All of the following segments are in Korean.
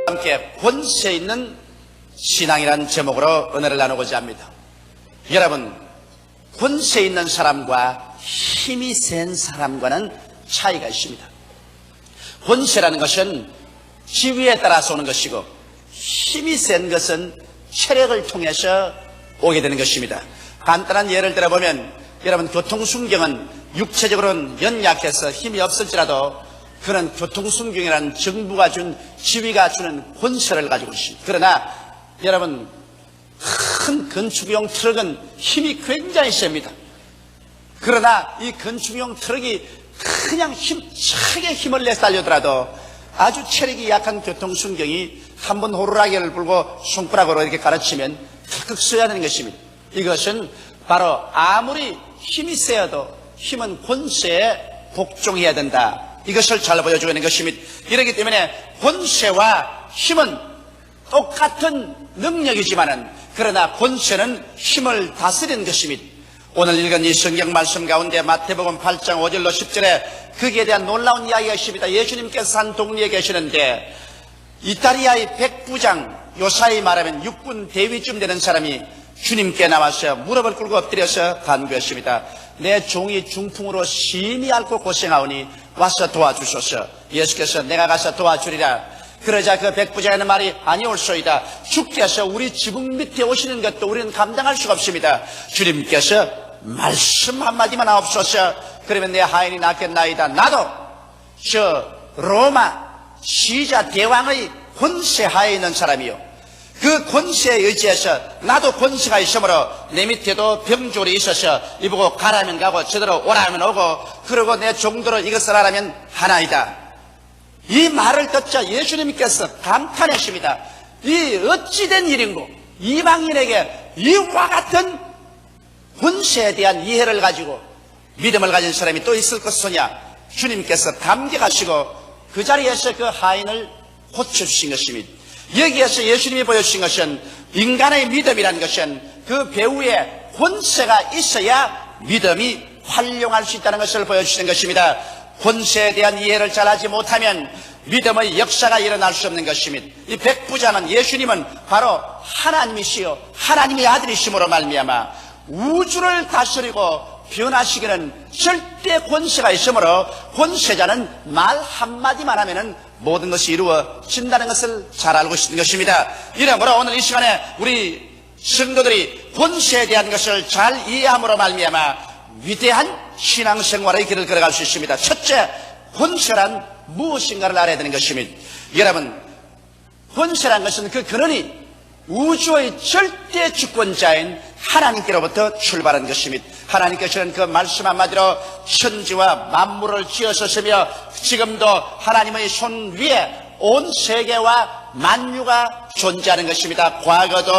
함께 권세 있는 신앙이라는 제목으로 은혜를 나누고자 합니다. 여러분, 권세 있는 사람과 힘이 센 사람과는 차이가 있습니다. 권세라는 것은 지위에 따라서 오는 것이고, 힘이 센 것은 체력을 통해서 오게 되는 것입니다. 간단한 예를 들어보면, 여러분, 교통순경은 육체적으로는 연약해서 힘이 없을지라도 그는 교통순경이라는 정부가 준, 지위가 주는 권세를 가지고 있습니다. 그러나 여러분, 큰 건축용 트럭은 힘이 굉장히 셉니다. 그러나 이 건축용 트럭이 그냥 힘차게 힘을 내서 달려더라도 아주 체력이 약한 교통순경이 한번 호루라기를 불고 손가락으로 이렇게 가르치면 탁 써야 되는 것입니다. 이것은 바로 아무리 힘이 세어도 힘은 권세에 복종해야 된다. 이것을 잘 보여주고 있는 것입니다. 이렇기 때문에 권세와 힘은 똑같은 능력이지만은, 그러나 권세는 힘을 다스리는 것입니다. 오늘 읽은 이 성경 말씀 가운데 마태복음 8장 5절로 10절에 거기에 대한 놀라운 이야기가 있습니다. 예수님께서 한 동리에 계시는데 이탈리아의 백부장, 요사이 말하면 육군 대위쯤 되는 사람이 주님께 나와서 무릎을 꿇고 엎드려서 간구했습니다. 내 종이 중풍으로 심히 앓고 고생하오니 와서 도와주소서. 예수께서 내가 가서 도와주리라. 그러자 그 백부장의 말이 아니올소이다. 주께서 우리 지붕 밑에 오시는 것도 우리는 감당할 수가 없습니다. 주님께서 말씀 한마디만 하옵소서. 그러면 내 하인이 낫겠나이다. 나도 저 로마 시자 대왕의 권세 하에 있는 사람이요, 그 권세에 의지해서 나도 권세가 있으므로 내 밑에도 병졸이 있어서 이보고 가라면 가고 저대로 오라면 오고, 그러고 내 종도로 이것을 하라면 하나이다. 이 말을 듣자 예수님께서 감탄했습니다. 이 어찌된 일인고, 이방인에게 이와 같은 권세에 대한 이해를 가지고 믿음을 가진 사람이 또 있을 것이냐. 주님께서 감격하시고 그 자리에서 그 하인을 고쳐주신 것입니다. 여기에서 예수님이 보여주신 것은 인간의 믿음이라는 것은 그 배후에 권세가 있어야 믿음이 활용할 수 있다는 것을 보여주시는 것입니다. 권세에 대한 이해를 잘하지 못하면 믿음의 역사가 일어날 수 없는 것입니다. 이 백부장은, 예수님은 바로 하나님이시요 하나님의 아들이심으로 말미암아 우주를 다스리고 변화시키는 절대 권세가 있으므로 권세자는 말 한마디만 하면은 모든 것이 이루어진다는 것을 잘 알고 있는 것입니다. 이러므로 오늘 이 시간에 우리 성도들이 권세에 대한 것을 잘 이해함으로 말미암아 위대한 신앙생활의 길을 걸어갈 수 있습니다. 첫째, 권세란 무엇인가를 알아야 되는 것입니다. 여러분, 권세란 것은 그 근원이 우주의 절대 주권자인 하나님께로부터 출발한 것입니다. 하나님께서는 그 말씀 한마디로 천지와 만물을 지으셨으며 지금도 하나님의 손 위에 온 세계와 만유가 존재하는 것입니다. 과거도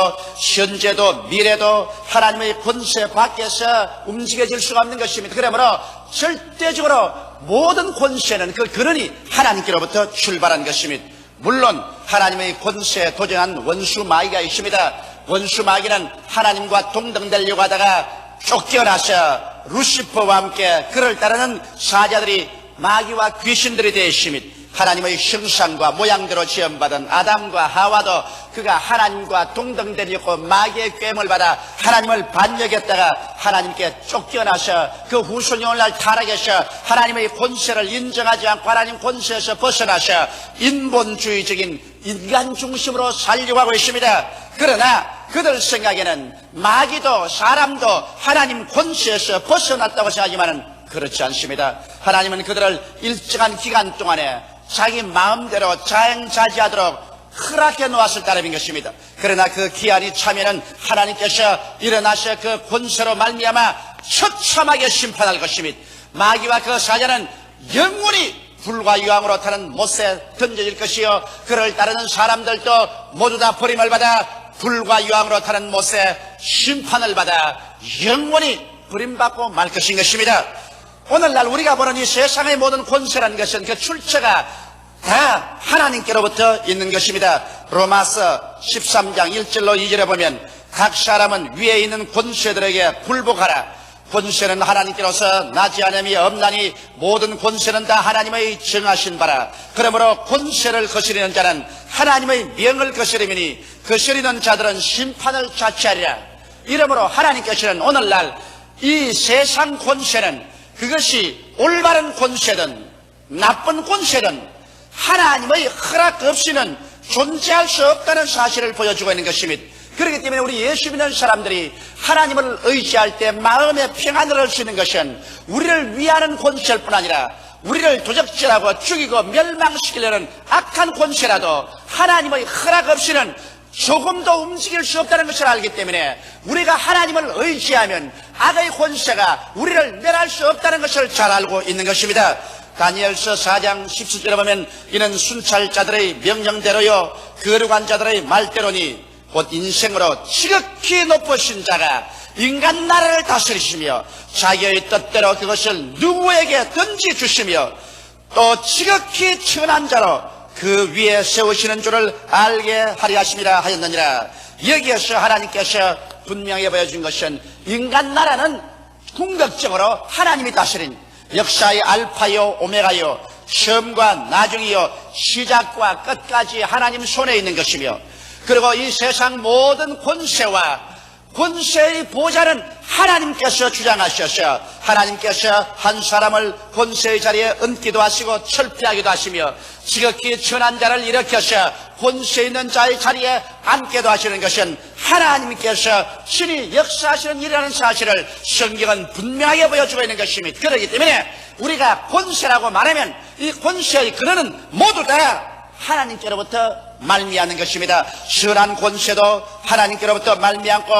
현재도 미래도 하나님의 권세 밖에서 움직여질 수가 없는 것입니다. 그러므로 절대적으로 모든 권세는 그 근원이 하나님께로부터 출발한 것입니다. 물론 하나님의 권세에 도전한 원수 마귀가 있습니다. 원수 마귀는 하나님과 동등되려고 하다가 쫓겨나서 루시퍼와 함께 그를 따르는 사자들이 마귀와 귀신들이 되어 있습니다. 하나님의 형상과 모양대로 지음받은 아담과 하와도 그가 하나님과 동등되려고 마귀의 꾀임을 받아 하나님을 반역했다가 하나님께 쫓겨나서 그 후손이 오늘날 타락해서 하나님의 권세를 인정하지 않고 하나님 권세에서 벗어나서 인본주의적인 인간 중심으로 살려고 하고 있습니다. 그러나 그들 생각에는 마귀도 사람도 하나님 권세에서 벗어났다고 생각하지만은 그렇지 않습니다. 하나님은 그들을 일정한 기간 동안에 자기 마음대로 자행자지하도록 허락해 놓았을 따름인 것입니다. 그러나 그 기한이 차면은 하나님께서 일어나셔 그 권세로 말미암아 처참하게 심판할 것입니다. 마귀와 그 사자는 영원히 불과 유황으로 타는 못에 던져질 것이요, 그를 따르는 사람들도 모두 다 버림을 받아 불과 유황으로 타는 못에 심판을 받아 영원히 버림받고 말 것인 것입니다. 오늘날 우리가 보는 이 세상의 모든 권세라는 것은 그 출처가 다 하나님께로부터 있는 것입니다. 로마서 13장 1절로 2절에 보면 각 사람은 위에 있는 권세들에게 굴복하라. 권세는 하나님께로서 나지 않음이 없나니 모든 권세는 다 하나님의 정하신 바라. 그러므로 권세를 거스리는 자는 하나님의 명을 거스리미니 거스리는 자들은 심판을 자취하리라. 이러므로 하나님께서는 오늘날 이 세상 권세는 그것이 올바른 권세든 나쁜 권세든 하나님의 허락 없이는 존재할 수 없다는 사실을 보여주고 있는 것입니다. 그렇기 때문에 우리 예수 믿는 사람들이 하나님을 의지할 때 마음의 평안을 얻을 수 있는 것은 우리를 위하는 권세일 뿐 아니라 우리를 도적질하고 죽이고 멸망시키려는 악한 권세라도 하나님의 허락 없이는 조금도 움직일 수 없다는 것을 알기 때문에 우리가 하나님을 의지하면 악의 권세가 우리를 멸할 수 없다는 것을 잘 알고 있는 것입니다. 다니엘서 4장 17절에 보면 이는 순찰자들의 명령대로요 거룩한 자들의 말대로니 곧 인생으로 지극히 높으신 자가 인간 나라를 다스리시며 자기의 뜻대로 그것을 누구에게 든지 주시며 또 지극히 천한 자로 그 위에 세우시는 줄을 알게 하려 하심이라 하였느니라. 여기에서 하나님께서 분명히 보여준 것은 인간 나라는 궁극적으로 하나님이 다스린 역사의 알파요 오메가요 처음과 나중이요 시작과 끝까지 하나님 손에 있는 것이며 그리고 이 세상 모든 권세와 권세의 보좌는 하나님께서 주장하셔서 하나님께서 한 사람을 권세의 자리에 얹기도 하시고 철폐하기도 하시며 지극히 천한 자를 일으켜서 권세 있는 자의 자리에 앉게도 하시는 것은 하나님께서 신이 역사하시는 일이라는 사실을 성경은 분명하게 보여주고 있는 것입니다. 그렇기 때문에 우리가 권세라고 말하면 이 권세의 근원은 모두 다 하나님께로부터 말미암는 것입니다. 선한 권세도 하나님께로부터 말미암고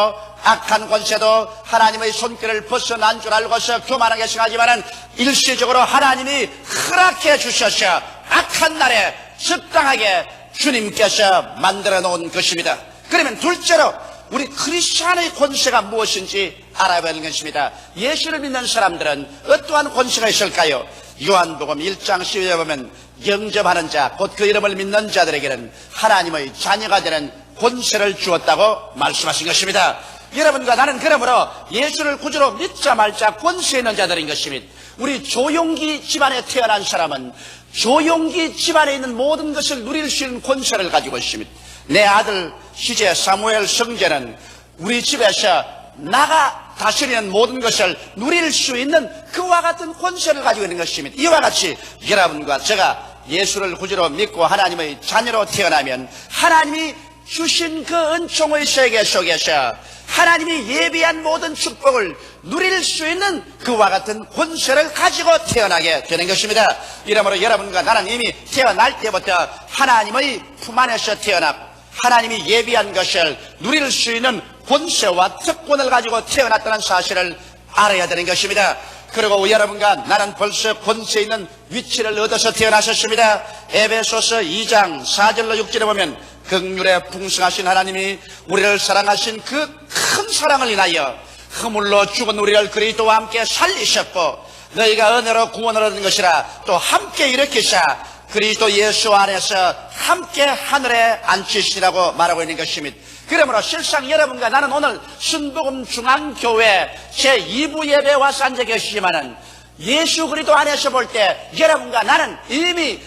악한 권세도 하나님의 손길을 벗어난 줄 알고서 교만하게 생각하지만 일시적으로 하나님이 허락해 주셔서 악한 날에 적당하게 주님께서 만들어 놓은 것입니다. 그러면 둘째로 우리 크리스찬의 권세가 무엇인지 알아봐야 하는 것입니다. 예수를 믿는 사람들은 어떠한 권세가 있을까요? 요한복음 1장 12절에 보면 영접하는 자, 곧 그 이름을 믿는 자들에게는 하나님의 자녀가 되는 권세를 주었다고 말씀하신 것입니다. 여러분과 나는 그러므로 예수를 구주로 믿자 말자 권세 있는 자들인 것입니다. 우리 조용기 집안에 태어난 사람은 조용기 집안에 있는 모든 것을 누릴 수 있는 권세를 가지고 있습니다. 내 아들 시제 사무엘 성제는 우리 집에서 나가 다스리는 모든 것을 누릴 수 있는 그와 같은 권세를 가지고 있는 것입니다. 이와 같이 여러분과 제가 예수를 구주로 믿고 하나님의 자녀로 태어나면 하나님이 주신 그 은총의 세계 속에서 하나님이 예비한 모든 축복을 누릴 수 있는 그와 같은 권세를 가지고 태어나게 되는 것입니다. 이러므로 여러분과 나는 이미 태어날 때부터 하나님의 품 안에서 태어났고 하나님이 예비한 것을 누릴 수 있는 권세와 특권을 가지고 태어났다는 사실을 알아야 되는 것입니다. 그리고 여러분과 나는 벌써 권세 있는 위치를 얻어서 태어나셨습니다. 에베소서 2장 4절로 6절에 보면 긍휼에 풍성하신 하나님이 우리를 사랑하신 그 큰 사랑을 인하여 허물로 죽은 우리를 그리스도와 함께 살리셨고 너희가 은혜로 구원을 얻은 것이라 또 함께 일으키사 그리스도 예수 안에서 함께 하늘에 앉히시라고 말하고 있는 것입니다. 그러므로 실상 여러분과 나는 오늘 순복음 중앙교회 제2부 예배에 와서 앉아 계시지만은 예수 그리스도 안에서 볼 때 여러분과 나는 이미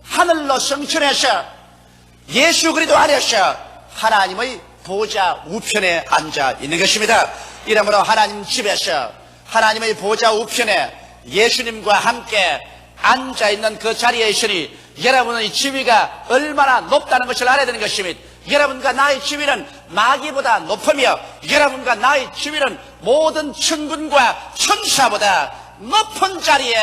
하늘로 성천해서 예수 그리스도 안에서 하나님의 보좌 우편에 앉아 있는 것입니다. 이러므로 하나님 집에서 하나님의 보좌 우편에 예수님과 함께 앉아 있는 그 자리에 있으니 여러분의 지위가 얼마나 높다는 것을 알아야 되는 것입니다. 여러분과 나의 지위는 마귀보다 높으며 여러분과 나의 지위는 모든 천군과 천사보다 높은 자리에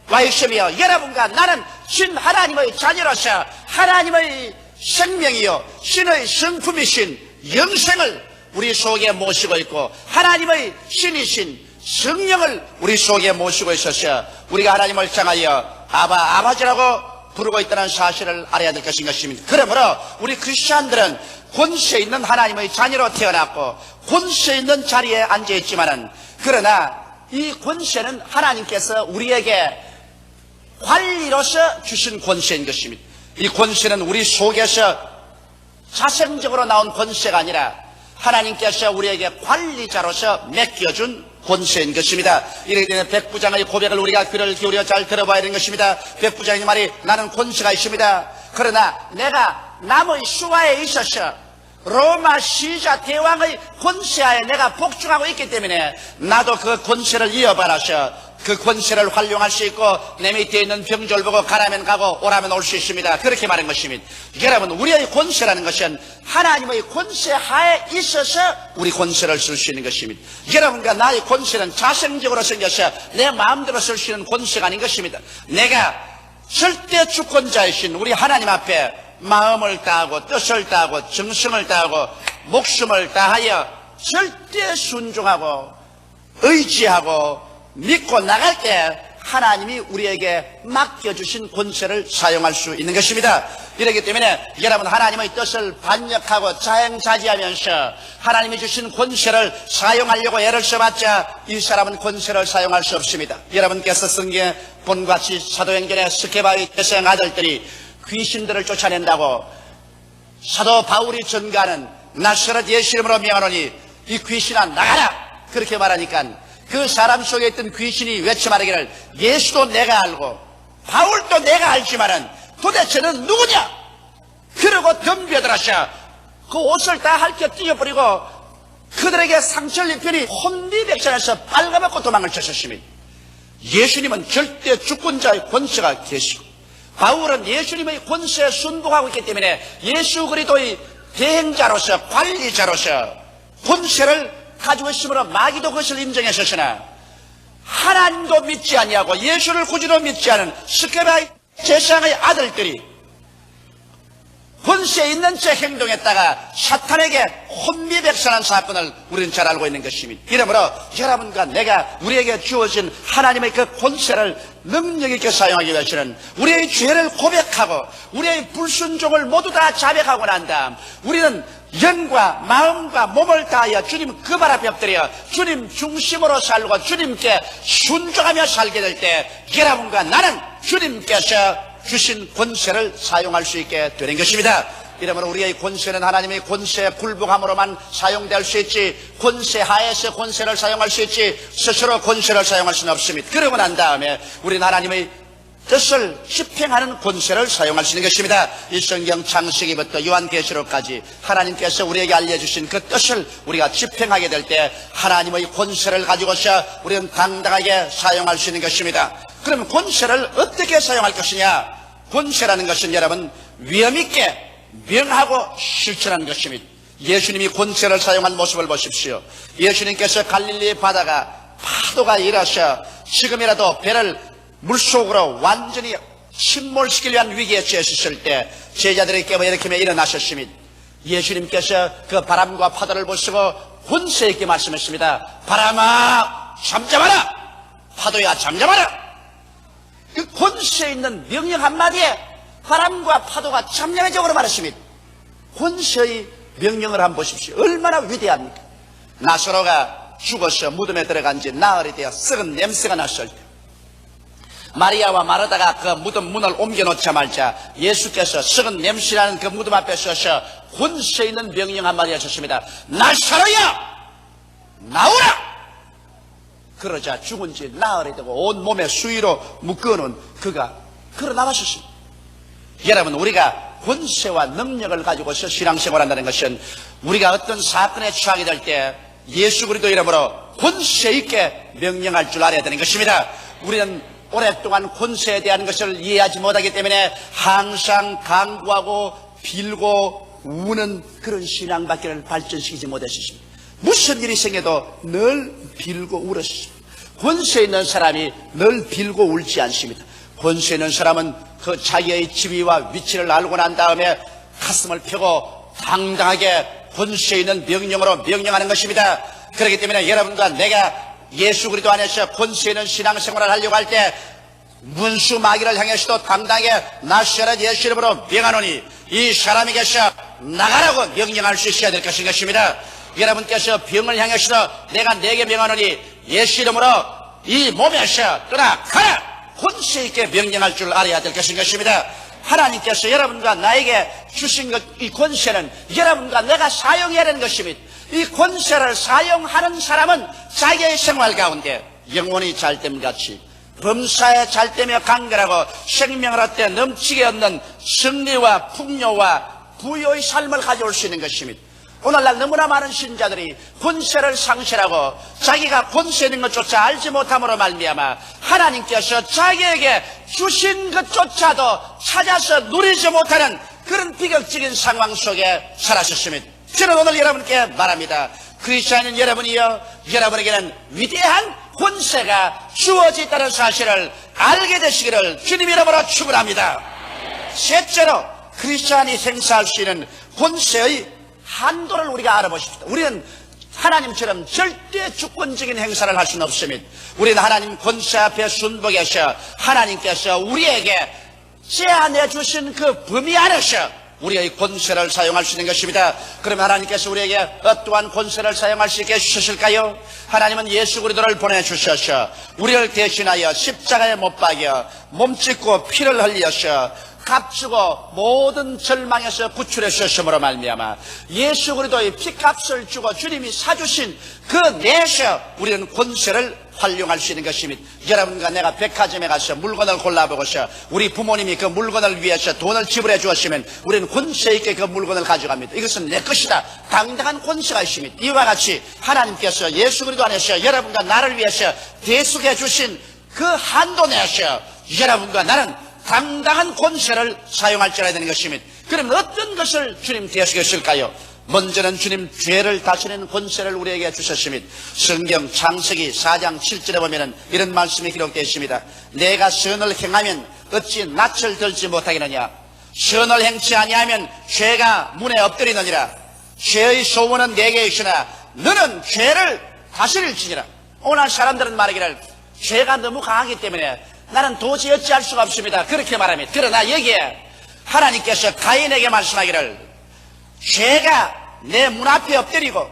와 있으며 여러분과 나는 신 하나님의 자녀로서 하나님의 생명이요 신의 성품이신 영생을 우리 속에 모시고 있고 하나님의 신이신 성령을 우리 속에 모시고 있어서 우리가 하나님을 향하여 아버지라고 부르고 있다는 사실을 알아야 될 것인 것입니다. 그러므로 우리 크리스찬들은 권세 있는 하나님의 자녀로 태어났고 권세 있는 자리에 앉아 있지만은 그러나 이 권세는 하나님께서 우리에게 관리로서 주신 권세인 것입니다. 이 권세는 우리 속에서 자생적으로 나온 권세가 아니라 하나님께서 우리에게 관리자로서 맡겨준 권세인 것입니다. 이렇게 되면 백부장의 고백을 우리가 귀를 기울여 잘 들어봐야 되는 것입니다. 백부장의 말이 나는 권세가 있습니다. 그러나 내가 남의 수하에 있어서 로마 시자 대왕의 권세하에 내가 복종하고 있기 때문에 나도 그 권세를 이어받아서 그 권세를 활용할 수 있고 내 밑에 있는 병졸 보고 가라면 가고 오라면 올 수 있습니다. 그렇게 말한 것입니다. 여러분, 우리의 권세라는 것은 하나님의 권세 하에 있어서 우리 권세를 쓸 수 있는 것입니다. 여러분과 나의 권세는 자생적으로 생겨서 내 마음대로 쓸 수 있는 권세가 아닌 것입니다. 내가 절대 주권자이신 우리 하나님 앞에 마음을 다하고 뜻을 다하고 정성을 다하고 목숨을 다하여 절대 순종하고 의지하고 믿고 나갈 때 하나님이 우리에게 맡겨주신 권세를 사용할 수 있는 것입니다. 이렇기 때문에 여러분, 하나님의 뜻을 반역하고 자행자지하면서 하나님이 주신 권세를 사용하려고 애를 써봤자 이 사람은 권세를 사용할 수 없습니다. 여러분께서 성경에 본 같이 사도행전의 스게바의 태생 아들들이 귀신들을 쫓아낸다고 사도 바울이 전가하는 나사렛 예수 이름으로 명하노니 이 귀신아 나가라 그렇게 말하니까 그 사람 속에 있던 귀신이 외쳐 말하기를 예수도 내가 알고 바울도 내가 알지만은 도대체 는 누구냐? 그러고 덤벼들어서 그 옷을 다 핥혀 찢어버리고 그들에게 상처를 입히니 혼미백산에서 빨가벗고 도망을 쳤었습니다. 예수님은 절대 주권자의 권세가 계시고 바울은 예수님의 권세에 순종하고 있기 때문에 예수 그리스도의 대행자로서 관리자로서 권세를 가지고 있으므로 마귀도 그것을 인정했었으나 하나님도 믿지 아니하고 예수를 구주로 믿지 않은 스게바의 제사장의 아들들이 권세 있는 채 행동했다가 사탄에게 혼미백산한 사건을 우리는 잘 알고 있는 것입니다. 이러므로 여러분과 내가 우리에게 주어진 하나님의 그 권세를 능력 있게 사용하기 위해서는 우리의 죄를 고백하고 우리의 불순종을 모두 다 자백하고 난 다음 우리는 영과 마음과 몸을 다하여 주님 그 발 앞에 엎드려 주님 중심으로 살고 주님께 순종하며 살게 될 때 여러분과 나는 주님께서 주신 권세를 사용할 수 있게 되는 것입니다. 이러므로 우리의 권세는 하나님의 권세에 굴복함으로만 사용될 수 있지 권세 하에서 권세를 사용할 수 있지 스스로 권세를 사용할 수는 없습니다. 그러고 난 다음에 우리는 하나님의 뜻을 집행하는 권세를 사용할 수 있는 것입니다. 이 성경 창세기부터 요한계시록까지 하나님께서 우리에게 알려주신 그 뜻을 우리가 집행하게 될 때 하나님의 권세를 가지고서 우리는 당당하게 사용할 수 있는 것입니다. 그러면 권세를 어떻게 사용할 것이냐? 권세라는 것은 여러분 위험 있게 명하고 실천하는 것입니다. 예수님이 권세를 사용한 모습을 보십시오. 예수님께서 갈릴리 바다가 파도가 일어서 지금이라도 배를 물속으로 완전히 침몰시키려 위한 위기에 처했을 때 제자들이 깨어일으키며 일어나셨습니다. 예수님께서 그 바람과 파도를 보시고 권세 있게 말씀했습니다. 바람아 잠잠하라, 파도야 잠잠하라. 그 권세 있는 명령 한마디에 바람과 파도가 잠잠해적으로 말했습니다. 권세의 명령을 한번 보십시오. 얼마나 위대합니까? 나사로가 죽어서 무덤에 들어간 지 나흘이 되어 썩은 냄새가 났을 때 마리아와 마르다가 그 무덤 문을 옮겨놓자마자 예수께서 썩은 냄새나는 그 무덤 앞에 서서 권세 있는 명령 한마디 하셨습니다. 나사로야 나오라. 그러자 죽은 지 나흘이 되고 온 몸에 수위로 묶어놓은 그가 걸어 나왔었습니다. 여러분, 우리가 권세와 능력을 가지고서 신앙생활한다는 것은 우리가 어떤 사건에 처하게 될 때 예수 그리스도 이름으로 권세 있게 명령할 줄 알아야 되는 것입니다. 우리는 오랫동안 권세에 대한 것을 이해하지 못하기 때문에 항상 강구하고 빌고 우는 그런 신앙밖에 발전시키지 못했습니다. 무슨 일이 생겨도 늘 빌고 울었습니다. 권세 있는 사람이 늘 빌고 울지 않습니다. 권세 있는 사람은 그 자기의 지위와 위치를 알고 난 다음에 가슴을 펴고 당당하게 권세 있는 명령으로 명령하는 것입니다. 그렇기 때문에 여러분과 내가 예수 그리스도 안에서 권세 있는 신앙생활을 하려고 할 때 문수 마귀를 향해서도 당당하게 나사렛 예수 이름으로 명하노니 이 사람에게서 나가라고 명령할 수 있어야 될 것입니다. 여러분께서 병을 향해서도 내가 내게 명하노니 예수 이름으로 이 몸에서 떠나가라 권세 있게 명령할 줄 알아야 될 것입니다. 하나님께서 여러분과 나에게 주신 이 권세는 여러분과 내가 사용해야 하는 것입니다. 이 권세를 사용하는 사람은 자기의 생활 가운데 영혼이 잘됨같이 범사에 잘되며 강건하고 생명을 얻되 넘치게 얻는 승리와 풍요와 부요의 삶을 가져올 수 있는 것입니다. 오늘날 너무나 많은 신자들이 권세를 상실하고 자기가 권세 있는 것조차 알지 못함으로 말미암아 하나님께서 자기에게 주신 것조차도 찾아서 누리지 못하는 그런 비극적인 상황 속에 살았었습니다. 저는 오늘 여러분께 말합니다. 그리스도인 여러분이여, 여러분에게는 위대한 권세가 주어져 있다는 사실을 알게 되시기를 주님 이름으로 축원합니다. 셋째로 그리스도인이 행사할 수 있는 권세의 한도를 우리가 알아보십시다. 우리는 하나님처럼 절대 주권적인 행사를 할 수는 없습니다. 우리는 하나님 권세 앞에 순복해서 하나님께서 우리에게 제안해 주신 그 범위 안에서 우리의 권세를 사용할 수 있는 것입니다. 그러면 하나님께서 우리에게 어떠한 권세를 사용할 수 있게 해주셨을까요? 하나님은 예수 그리스도를 보내주셔서 우리를 대신하여 십자가에 못 박여 몸짓고 피를 흘리셔 값주고 모든 절망에서 구출해 주셨으므로 말미암아 예수 그리스도의 피값을 주고 주님이 사주신 그 내에서 우리는 권세를 활용할 수 있는 것입니다. 여러분과 내가 백화점에 가서 물건을 골라보고서 우리 부모님이 그 물건을 위해서 돈을 지불해 주었으면 우리는 권세 있게 그 물건을 가져갑니다. 이것은 내 것이다. 당당한 권세가 있습니다. 이와 같이 하나님께서 예수 그리스도 안에서 여러분과 나를 위해서 대속해 주신 그 한도 내에서 여러분과 나는 당당한 권세를 사용할 줄 알아야 되는 것입니다. 그러면 어떤 것을 주님 대속했을까요? 먼저는 주님 죄를 다스리는 권세를 우리에게 주셨습니다. 성경 창세기 4장 7절에 보면 이런 말씀이 기록되어 있습니다. 내가 선을 행하면 어찌 낯을 들지 못하겠느냐. 선을 행치 아니하면 죄가 문에 엎드리느니라. 죄의 소원은 내게 있으나 너는 죄를 다스릴지니라. 오늘 사람들은 말하기를 죄가 너무 강하기 때문에 나는 도저히 어찌할 수가 없습니다. 그렇게 말합니다. 그러나 여기에 하나님께서 가인에게 말씀하기를 죄가 내 문 앞에 엎드리고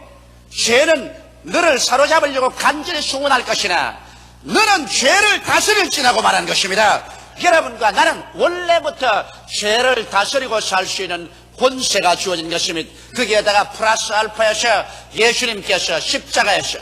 죄는 너를 사로잡으려고 간절히 수원할 것이나 너는 죄를 다스릴지라고 말한 것입니다. 여러분과 나는 원래부터 죄를 다스리고 살 수 있는 권세가 주어진 것입니다. 거기에다가 플러스 알파에서 예수님께서 십자가에서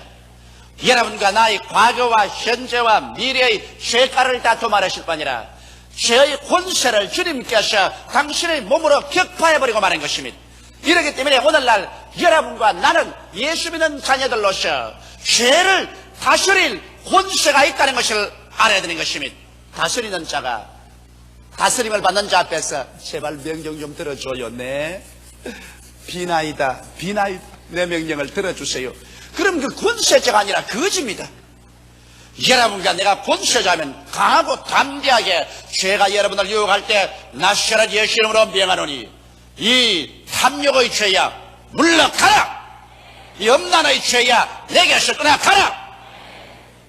여러분과 나의 과거와 현재와 미래의 죄가를 다 도말하실 뿐 아니라 죄의 권세를 주님께서 당신의 몸으로 격파해버리고 마는 것입니다. 이렇기 때문에 오늘날 여러분과 나는 예수 믿는 자녀들로서 죄를 다스릴 권세가 있다는 것을 알아야 되는 것입니다. 다스리는 자가 다스림을 받는 자 앞에서 제발 명령 좀 들어줘요. 네, 비나이다 내 명령을 들어주세요. 그럼 그 권세자가 아니라 거지입니다. 여러분과 내가 권세자면 강하고 담대하게 죄가 여러분을 유혹할 때 나시라 예수 이름으로 명하노니 이 탐욕의 죄야 물러가라. 이 엄란의 죄야 내게서 떠나가라.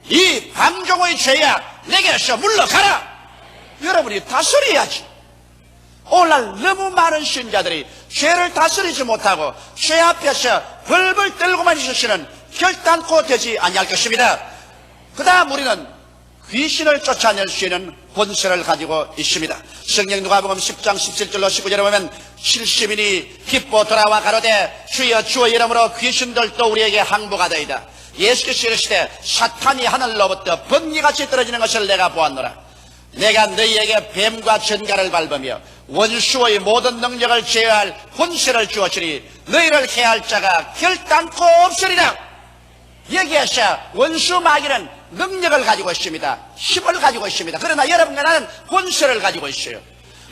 이 방종의 죄야 내게서 물러가라. 여러분이 다스려야지. 오늘날 너무 많은 신자들이 죄를 다스리지 못하고 죄 앞에서 벌벌 떨고만 있으시는 결단코 되지 아니할 것입니다. 그 다음 우리는 귀신을 쫓아낼 수 있는 권세를 가지고 있습니다. 성경 누가복음 10장 17절로 19절에 보면 70인이 기뻐 돌아와 가로되 주여 주의 이름으로 귀신들도 우리에게 항복하더이다. 예수께서 이르시되 사탄이 하늘로부터 번개같이 떨어지는 것을 내가 보았노라. 내가 너희에게 뱀과 전갈을 밟으며 원수의 모든 능력을 제어할 권세를 주었으니 너희를 해할 자가 결단코 없으리라. 여기에서 원수 마귀는 능력을 가지고 있습니다. 힘을 가지고 있습니다. 그러나 여러분과 나는 권세를 가지고 있어요.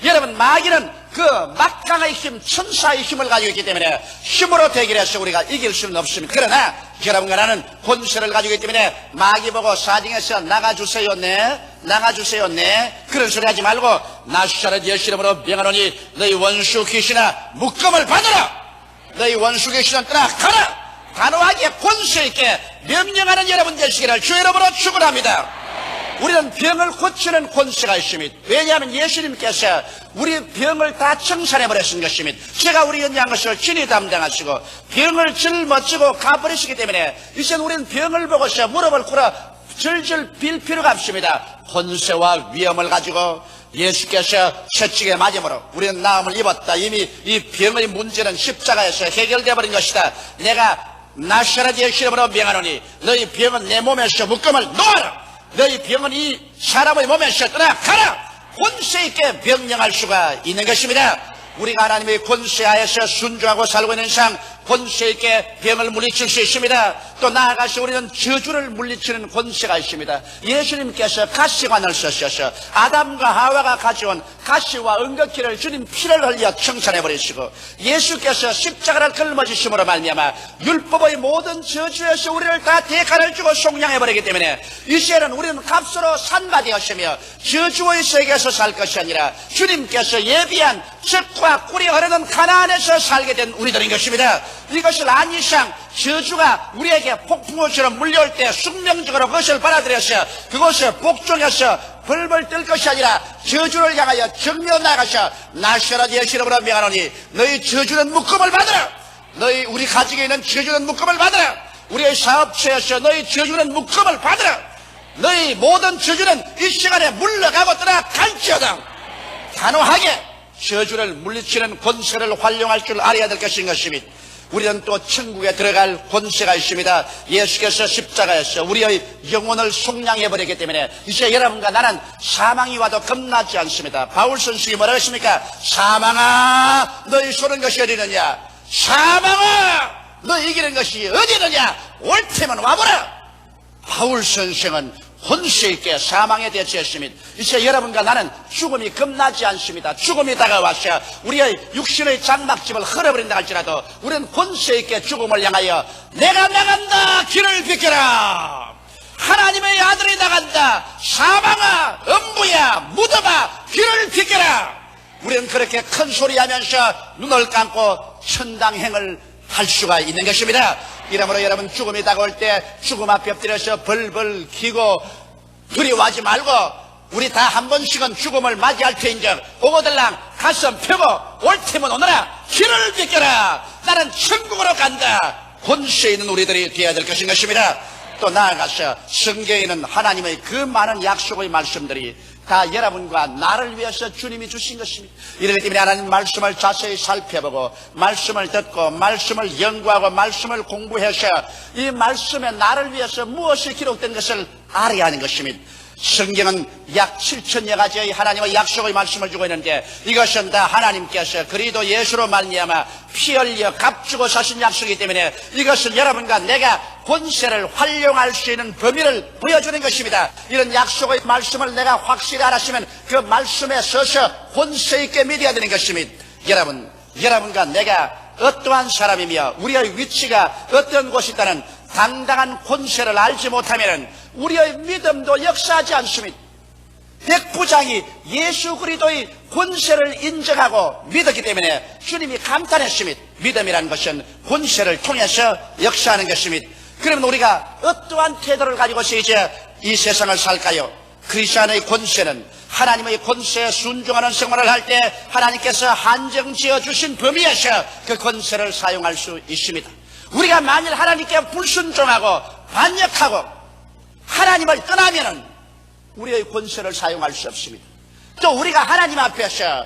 여러분, 마귀는 그 막강의 힘, 천사의 힘을 가지고 있기 때문에 힘으로 대결해서 우리가 이길 수는 없습니다. 그러나 여러분과 나는 권세를 가지고 있기 때문에 마귀 보고 사정해서 나가주세요, 네, 나가주세요, 네, 그런 소리 하지 말고 나시자를 예수 이름으로 명하노니 너희 원수 귀신아 묶음을 받으라. 너희 원수 귀신은 떠나가라. 단호하게 권세 있게 명령하는 여러분 되시기를 주 이름으로 축원합니다. 우리는 병을 고치는 권세가 있습니다. 왜냐하면 예수님께서 우리 병을 다 청산해버렸은 것입니다. 제가 우리 연약한 것을 친히 담당하시고 병을 짊어지고 가버리시기 때문에 이제는 우리는 병을 보고서 무릎을 꿇어 절절 빌 필요가 없습니다. 권세와 위엄을 가지고 예수께서 채찍에 맞음으로 우리는 나음을 입었다. 이미 이 병의 문제는 십자가에서 해결되어 버린 것이다. 내가 나사렛 예수 이름으로 명하노니 너희 병은 내 몸에서 묶음을 놓아라. 너희 병은 이 사람의 몸에서 떠나가라. 권세 있게 명령할 수가 있는 것입니다. 우리가 하나님의 권세하에서 순종하고 살고 있는 이상 권세 있게 병을 물리칠 수 있습니다. 또 나아가서 우리는 저주를 물리치는 권세가 있습니다. 예수님께서 가시관을 쓰셔서 아담과 하와가 가져온 가시와 은거키를 주님 피를 흘려 청산해버리시고 예수께서 십자가를 걸머지심으로 말미암아 율법의 모든 저주에서 우리를 다 대가를 주고 속량해버리기 때문에 이제는 우리는 값으로 산바되었으며 저주의 세계에서 살 것이 아니라 주님께서 예비한 젖과 꿀이 흐르는 가나안에서 살게 된 우리들인 것입니다. 이것을 안 이상 저주가 우리에게 폭풍우처럼 물려올 때 숙명적으로 그것을 받아들여서 그것을 복종해서 벌벌 뜰 것이 아니라 저주를 향하여 정면으로 나가서 나사렛 예수 이름으로 명하노니 너희 저주는 묶음을 받으라. 너희 우리 가정에 있는 저주는 묶음을 받으라. 우리의 사업체에서 너희 저주는 묶음을 받으라. 너희 모든 저주는 이 시간에 물러가고 떠나갈지어다. 단호하게 저주를 물리치는 권세를 활용할 줄 알아야 될 것인 것입니다. 우리는 또 천국에 들어갈 권세가 있습니다. 예수께서 십자가에서 우리의 영혼을 속량해버리기 때문에 이제 여러분과 나는 사망이 와도 겁나지 않습니다. 바울 선생이 뭐라고 했습니까? 사망아 너희 쏘는 것이 어디느냐? 사망아 너 이기는 것이 어디느냐? 올 테면 와보라. 바울 선생은 권세 있게 사망에 대처했습니다. 이제 여러분과 나는 죽음이 겁나지 않습니다. 죽음이 다가와서 우리의 육신의 장막집을 헐어버린다 할지라도 우리는 권세 있게 죽음을 향하여 내가 나간다 길을 비켜라. 하나님의 아들이 나간다. 사망아 음부야 무덤아 길을 비켜라. 우리는 그렇게 큰 소리하면서 눈을 감고 천당행을 할 수가 있는 것입니다. 이러므로 여러분 죽음이 다가올 때 죽음 앞에 엎드려서 벌벌 기고 두려워하지 말고 우리 다 한 번씩은 죽음을 맞이할 테인즉 오고들랑 가슴 펴고 올 테면 오너라 길을 비켜라. 나는 천국으로 간다. 권세 있는 우리들이 되어야 될 것인 것입니다. 또 나아가서 성경에 있는 하나님의 그 많은 약속의 말씀들이 다 여러분과 나를 위해서 주님이 주신 것입니다. 이렇기 때문에 하나님 말씀을 자세히 살펴보고 말씀을 듣고 말씀을 연구하고 말씀을 공부해서 이 말씀에 나를 위해서 무엇이 기록된 것을 알아야 하는 것입니다. 성경은 약 7천여 가지의 하나님의 약속의 말씀을 주고 있는데 이것은 다 하나님께서 그리스도 예수로 말미암아 피 흘려 값주고 사신 약속이기 때문에 이것은 여러분과 내가 권세를 활용할 수 있는 범위를 보여주는 것입니다. 이런 약속의 말씀을 내가 확실히 알았으면 그 말씀에 서서 권세 있게 믿어야 되는 것입니다. 여러분과 내가 어떠한 사람이며 우리의 위치가 어떤 곳이 있다는 당당한 권세를 알지 못하면 우리의 믿음도 역사하지 않습니다. 백부장이 예수 그리스도의 권세를 인정하고 믿었기 때문에 주님이 감탄했습니다. 믿음이라는 것은 권세를 통해서 역사하는 것입니다. 그러면 우리가 어떠한 태도를 가지고서 이제 이 세상을 살까요? 크리스천의 권세는 하나님의 권세에 순종하는 생활을 할 때 하나님께서 한정지어 주신 범위에서 그 권세를 사용할 수 있습니다. 우리가 만일 하나님께 불순종하고 반역하고 하나님을 떠나면은 우리의 권세를 사용할 수 없습니다. 또 우리가 하나님 앞에서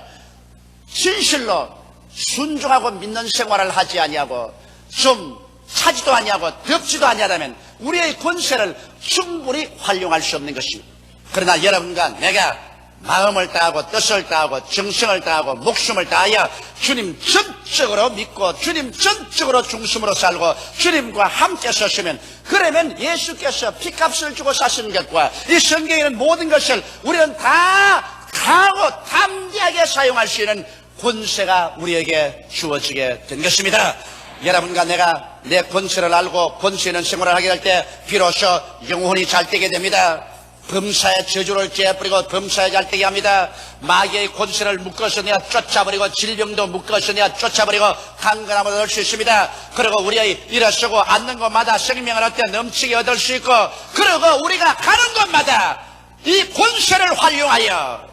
진실로 순종하고 믿는 생활을 하지 아니하고 좀 차지도 아니하고 덥지도 아니하다면 우리의 권세를 충분히 활용할 수 없는 것입니다. 그러나 여러분과 내가 마음을 다하고 뜻을 다하고 정성을 다하고 목숨을 다하여 주님 전적으로 믿고 주님 전적으로 중심으로 살고 주님과 함께 섰으면 그러면 예수께서 피값을 주고 사신 것과 이 성경에 있는 모든 것을 우리는 다 강하고 담대하게 사용할 수 있는 권세가 우리에게 주어지게 된 것입니다. 여러분과 내가 내 권세를 알고 권세 있는 생활을 하게 될 때 비로소 영혼이 잘 되게 됩니다. 범사의 저주를 째버리고 범사에 잘 되게 합니다. 마귀의 권세를 묶어서 내가 쫓아버리고 질병도 묶어서 내가 쫓아버리고 강건함을 얻을 수 있습니다. 그리고 우리의 일어서고 앉는 곳마다 생명을 얻되 넘치게 얻을 수 있고 그리고 우리가 가는 곳마다 이 권세를 활용하여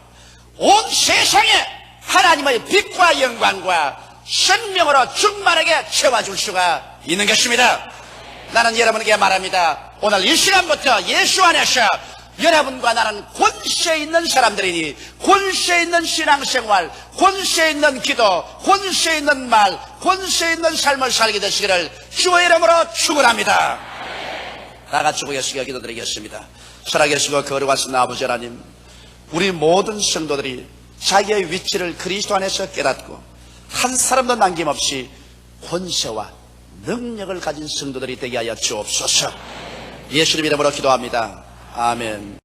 온 세상에 하나님의 빛과 영광과 생명으로 충만하게 채워줄 수가 있는 것입니다. 나는 여러분에게 말합니다. 오늘 이 시간부터 예수 안에서 여러분과 나는 권세 있는 사람들이니 권세 있는 신앙생활, 권세 있는 기도, 권세 있는 말, 권세 있는 삶을 살게 되시기를 주의 이름으로 축원합니다. 다 같이 고개숙여 기도드리겠습니다. 살아계시고 거룩하신 아버지 하나님, 우리 모든 성도들이 자기의 위치를 그리스도 안에서 깨닫고 한 사람도 남김없이 권세와 능력을 가진 성도들이 되게 하여 주옵소서. 예수님 이름으로 기도합니다. 아멘.